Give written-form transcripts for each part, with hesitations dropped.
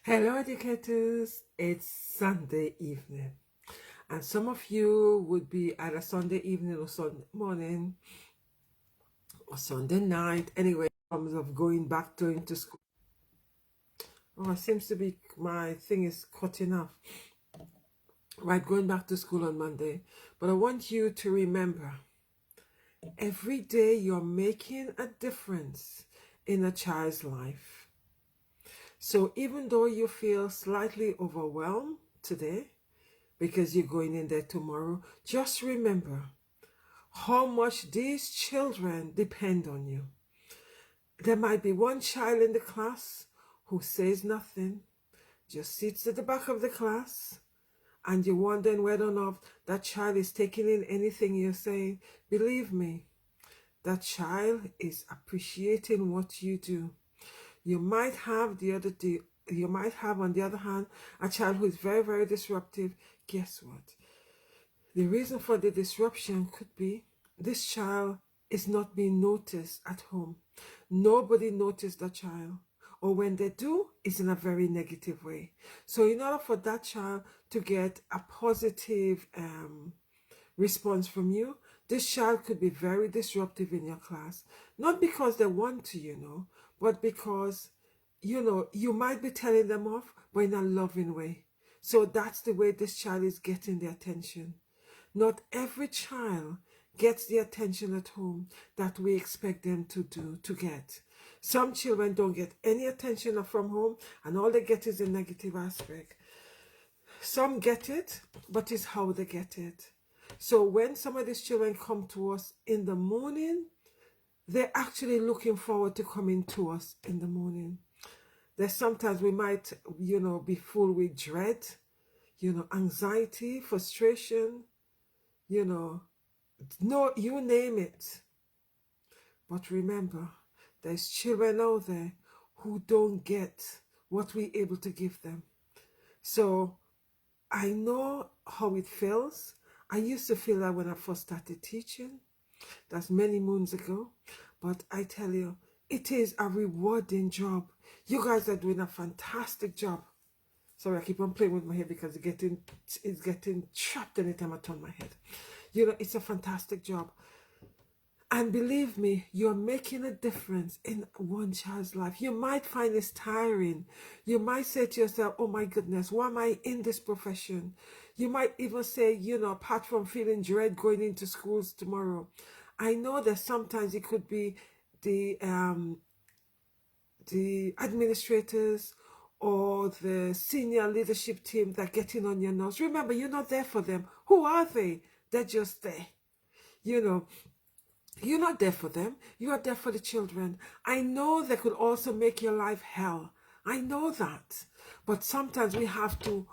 Hello, educators. It's Sunday evening, and some of you would be either Sunday evening or Sunday morning or Sunday night. Anyway, in terms of going back to into school. Oh, it seems to be my thing is cutting off. Right, going back to school on Monday. But I want you to remember every day you're making a difference in a child's life. So even though you feel slightly overwhelmed today, because you're going in there tomorrow, just remember how much these children depend on you. There might be one child in the class who says nothing, just sits at the back of the class, and you're wondering whether or not that child is taking in anything you're saying. Believe me, that child is appreciating what you do. You might have you might have on the other hand a child who is very, very disruptive. Guess what? The reason for the disruption could be this child is not being noticed at home. Nobody noticed the child. Or when they do, it's in a very negative way. So in order for that child to get a positive response from you, this child could be very disruptive in your class. Not because they want to, but because, you might be telling them off, but in a loving way. So that's the way this child is getting the attention. Not every child gets the attention at home that we expect them to get. Some children don't get any attention from home, and all they get is a negative aspect. Some get it, but it's how they get it. So when some of these children come to us in the morning, they're actually looking forward to coming to us in the morning. There's sometimes we might, be full with dread, anxiety, frustration, no, you name it. But remember, there's children out there who don't get what we're able to give them. So I know how it feels. I used to feel that when I first started teaching. That's many moons ago. But I tell you, it is a rewarding job. You guys are doing a fantastic job. Sorry, I keep on playing with my head because it's getting trapped anytime I turn my head. It's a fantastic job. And believe me, you're making a difference in one child's life. You might find this tiring. You might say to yourself, oh my goodness, why am I in this profession? You might even say, apart from feeling dread going into schools tomorrow, I know that sometimes it could be the administrators or the senior leadership team that get in on your nerves. Remember, you're not there for them. Who are they? They're just there. You're not there for them. You are there for the children. I know they could also make your life hell. I know that. But sometimes we have to,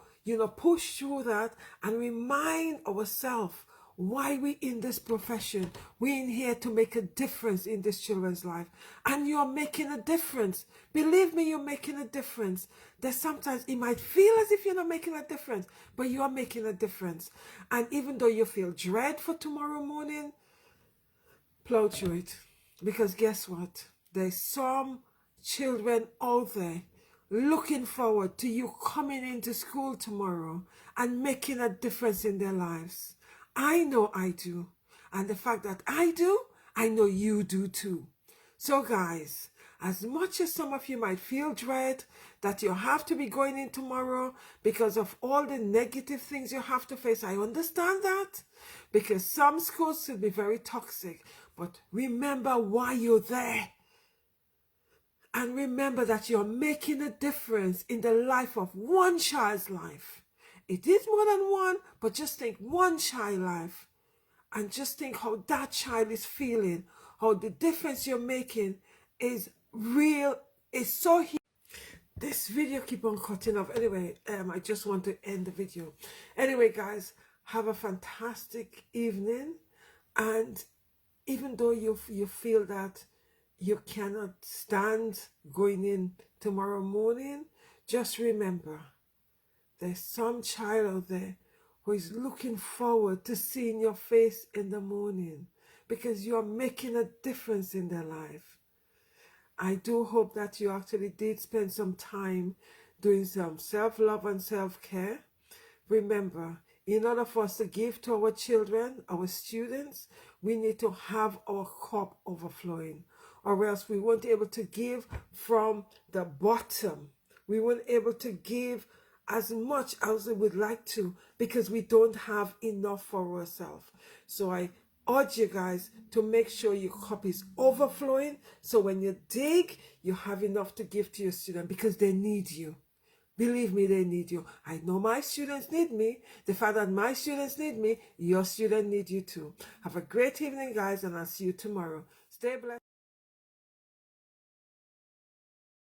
push through that and remind ourselves why we in this profession. We're in here to make a difference in this children's life. And you're making a difference. Believe me, you're making a difference. That sometimes it might feel as if you're not making a difference, but you are making a difference. And even though you feel dread for tomorrow morning, plow through it, because guess what, there's some children out there looking forward to you coming into school tomorrow and making a difference in their lives. I know I do, and the fact that I do, I know you do too. So guys, as much as some of you might feel dread that you have to be going in tomorrow because of all the negative things you have to face, I understand that, because some schools will be very toxic. But remember why you're there. And remember that you're making a difference in the life of one child's life. It is more than one, but just think one child life. And just think how that child is feeling, how the difference you're making is real, is so huge. This video keep on cutting off. Anyway, I just want to end the video. Anyway, guys, have a fantastic evening. And even though you feel that you cannot stand going in tomorrow morning, just remember, there's some child out there who is looking forward to seeing your face in the morning because you are making a difference in their life. I do hope that you actually did spend some time doing some self-love and self-care. Remember, in order for us to give to our children, our students, we need to have our cup overflowing, or else we won't be able to give from the bottom. We won't be able to give as much as we would like to because we don't have enough for ourselves. So I urge you guys to make sure your cup is overflowing, so when you dig, you have enough to give to your students because they need you. Believe me, they need you. I know my students need me. The fact that my students need me, your students need you too. Have a great evening, guys, and I'll see you tomorrow. Stay blessed.